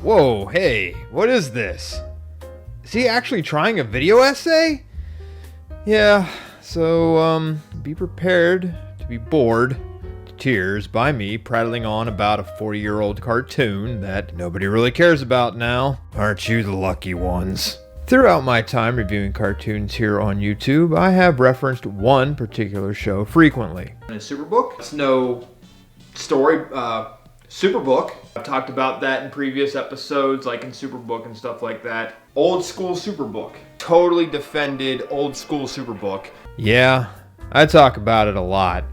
Whoa, hey, what is this? Is he actually trying a video essay? Yeah, so, be prepared to be bored to tears by me prattling on about a 40-year-old cartoon that nobody really cares about now. Aren't you the lucky ones? Throughout my time reviewing cartoons here on YouTube, I have referenced one particular show frequently. In Superbook, it's no story, Superbook. I've talked about that in previous episodes, like in Superbook and stuff like that. Old school Superbook. Totally defended old school Superbook. Yeah, I talk about it a lot.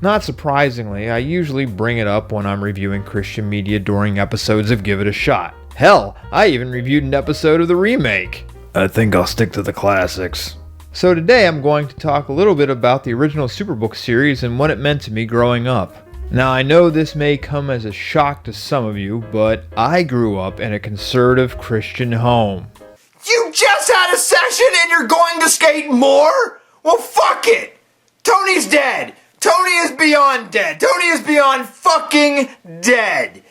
Not surprisingly, I usually bring it up when I'm reviewing Christian media during episodes of Give It a Shot. Hell, I even reviewed an episode of the remake. I think I'll stick to the classics. So today I'm going to talk a little bit about the original Superbook series and what it meant to me growing up. Now I know this may come as a shock to some of you, but I grew up in a conservative Christian home. You just had a session and you're going to skate more? Well, fuck it! Tony's dead! Tony is beyond dead! Tony is beyond fucking dead!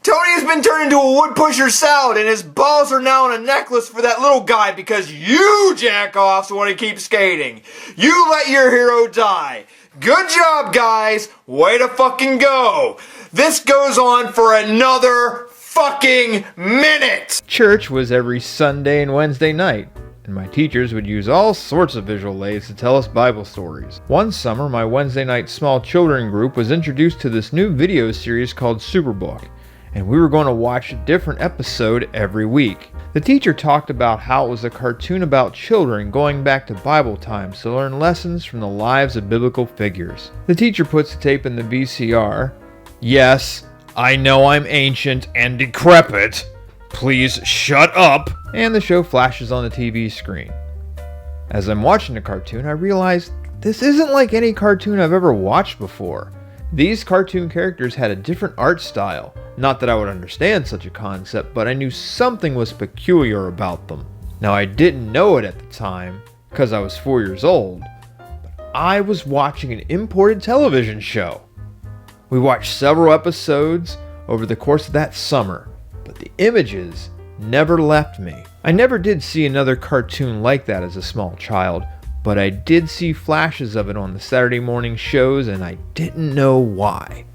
Tony has been turned into a wood pusher salad and his balls are now on a necklace for that little guy because you jack-offs want to keep skating. You let your hero die. Good job, guys. Way to fucking go. This goes on for another fucking minute. Church was every Sunday and Wednesday night, and my teachers would use all sorts of visual aids to tell us Bible stories. One summer, my Wednesday night small children group was introduced to this new video series called Superbook, and we were going to watch a different episode every week. The teacher talked about how it was a cartoon about children going back to Bible times to learn lessons from the lives of biblical figures. The teacher puts the tape in the VCR. Yes, I know I'm ancient and decrepit. Please shut up. And the show flashes on the TV screen. As I'm watching the cartoon, I realize this isn't like any cartoon I've ever watched before. These cartoon characters had a different art style. Not that I would understand such a concept, but I knew something was peculiar about them. Now I didn't know it at the time, because I was 4 years old, but I was watching an imported television show. We watched several episodes over the course of that summer, but the images never left me. I never did see another cartoon like that as a small child, but I did see flashes of it on the Saturday morning shows and I didn't know why,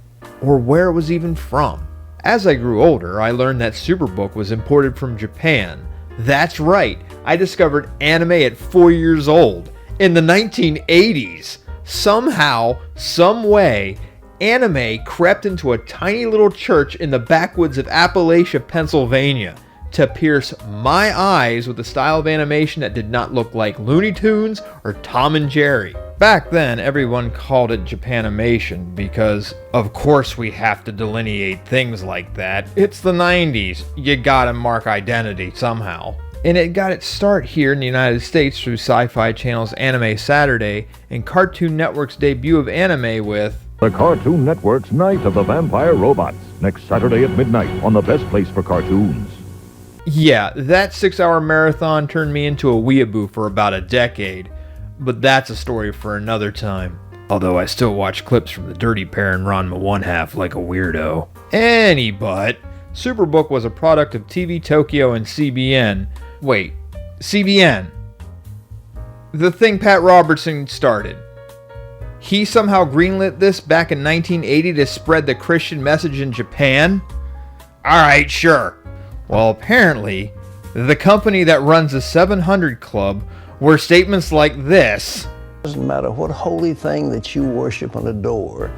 or where it was even from. As I grew older, I learned that Superbook was imported from Japan. That's right, I discovered anime at 4 years old, in the 1980s. Somehow, some way, anime crept into a tiny little church in the backwoods of Appalachia, Pennsylvania, to pierce my eyes with a style of animation that did not look like Looney Tunes or Tom and Jerry. Back then, everyone called it Japanimation because, of course, we have to delineate things like that. It's the 90s. You gotta mark identity somehow. And it got its start here in the United States through Sci-Fi Channel's Anime Saturday and Cartoon Network's debut of anime with the Cartoon Network's Night of the Vampire Robots, next Saturday at midnight on the best place for cartoons. Yeah, that 6-hour marathon turned me into a weeaboo for about a decade. But that's a story for another time. Although I still watch clips from the Dirty Pair and Ranma One Half like a weirdo. But Superbook was a product of TV Tokyo and CBN. Wait, CBN. The thing Pat Robertson started. He somehow greenlit this back in 1980 to spread the Christian message in Japan? Alright, sure. Well, apparently, the company that runs the 700 Club were statements like this. Doesn't matter what holy thing that you worship and adore,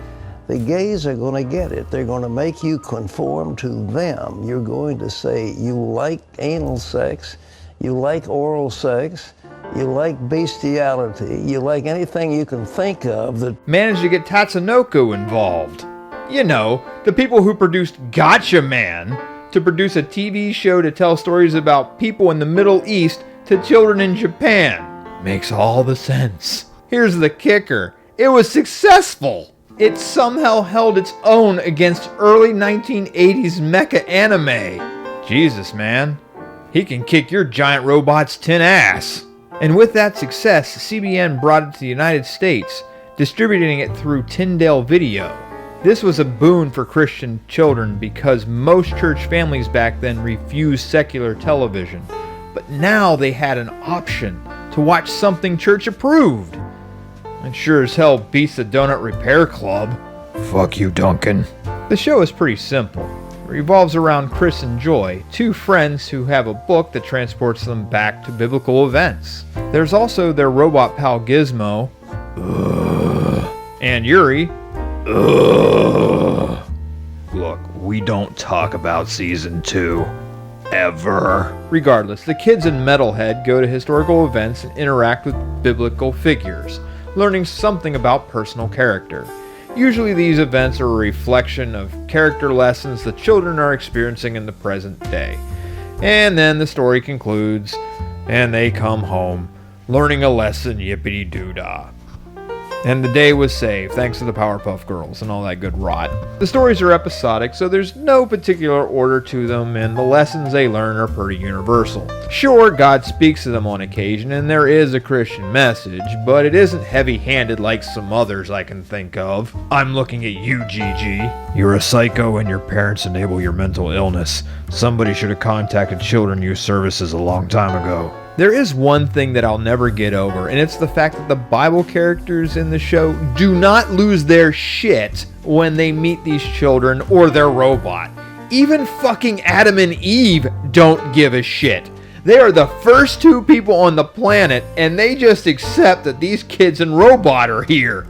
the gays are going to get it. They're going to make you conform to them. You're going to say you like anal sex, you like oral sex, you like bestiality, you like anything you can think of that managed to get Tatsunoko involved. You know, the people who produced Gotcha Man to produce a TV show to tell stories about people in the Middle East to children in Japan. Makes all the sense. Here's the kicker. It was successful. It somehow held its own against early 1980s mecha anime. Jesus, man. He can kick your giant robot's tin ass. And with that success, CBN brought it to the United States, distributing it through Tyndale Video. This was a boon for Christian children because most church families back then refused secular television. But now they had an option to watch something church approved. And sure as hell beats the Donut Repair Club. Fuck you, Duncan. The show is pretty simple. It revolves around Chris and Joy, two friends who have a book that transports them back to biblical events. There's also their robot pal Gizmo, and Yuri. Look, we don't talk about season 2. Ever. Regardless, the kids in Metalhead go to historical events and interact with biblical figures, learning something about personal character. Usually these events are a reflection of character lessons the children are experiencing in the present day. And then the story concludes, and they come home, learning a lesson, yippity-doo-dah. And the day was saved, thanks to the Powerpuff Girls and all that good rot. The stories are episodic, so there's no particular order to them, and the lessons they learn are pretty universal. Sure, God speaks to them on occasion, and there is a Christian message, but it isn't heavy-handed like some others I can think of. I'm looking at you, Gigi. You're a psycho and your parents enable your mental illness. Somebody should have contacted Children Youth Services a long time ago. There is one thing that I'll never get over, and it's the fact that the Bible characters in the show do not lose their shit when they meet these children or their robot. Even fucking Adam and Eve don't give a shit. They are the first two people on the planet, and they just accept that these kids and robot are here.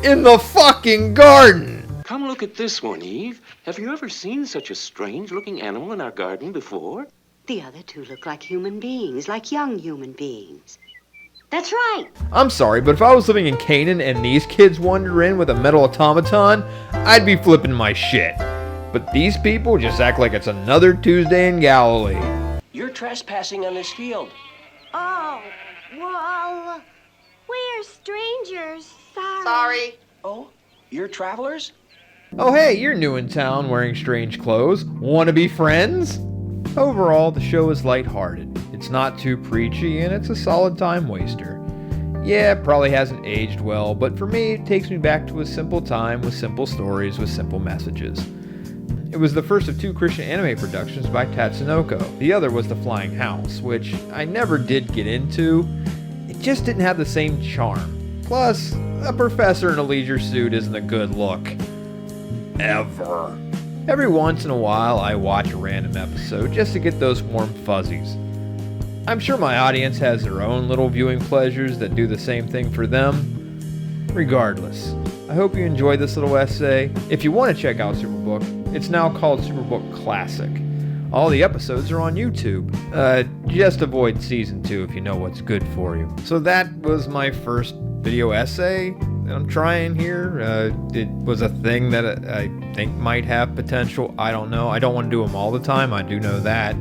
In the fucking garden! Come look at this one, Eve. Have you ever seen such a strange-looking animal in our garden before? The other two look like human beings, like young human beings. That's right. I'm sorry, but if I was living in Canaan and these kids wander in with a metal automaton, I'd be flipping my shit. But these people just act like it's another Tuesday in Galilee. You're trespassing on this field. Oh, well, we're strangers. Sorry. Oh, you're travelers? Oh hey, you're new in town wearing strange clothes. Wanna be friends? Overall, the show is lighthearted. It's not too preachy, and it's a solid time waster. Yeah, it probably hasn't aged well, but for me, it takes me back to a simple time with simple stories with simple messages. It was the first of 2 Christian anime productions by Tatsunoko. The other was The Flying House, which I never did get into. It just didn't have the same charm. Plus, a professor in a leisure suit isn't a good look. Ever. Every once in a while, I watch a random episode just to get those warm fuzzies. I'm sure my audience has their own little viewing pleasures that do the same thing for them. Regardless, I hope you enjoyed this little essay. If you want to check out Superbook, it's now called Superbook Classic. All the episodes are on YouTube. Just avoid season 2 if you know what's good for you. So that was my first video essay that I'm trying here. It was a thing that I think might have potential. I don't know. I don't want to do them all the time. I do know that.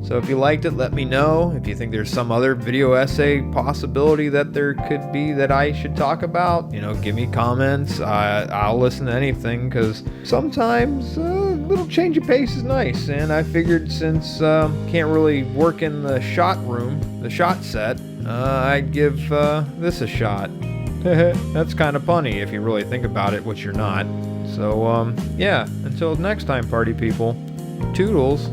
So if you liked it, let me know. If you think there's some other video essay possibility that there could be that I should talk about, give me comments. I'll listen to anything, because sometimes a little change of pace is nice. And I figured since can't really work in the shot room, the shot set, I'd give this a shot. That's kind of funny if you really think about it, which you're not. So, yeah, until next time, party people. Toodles.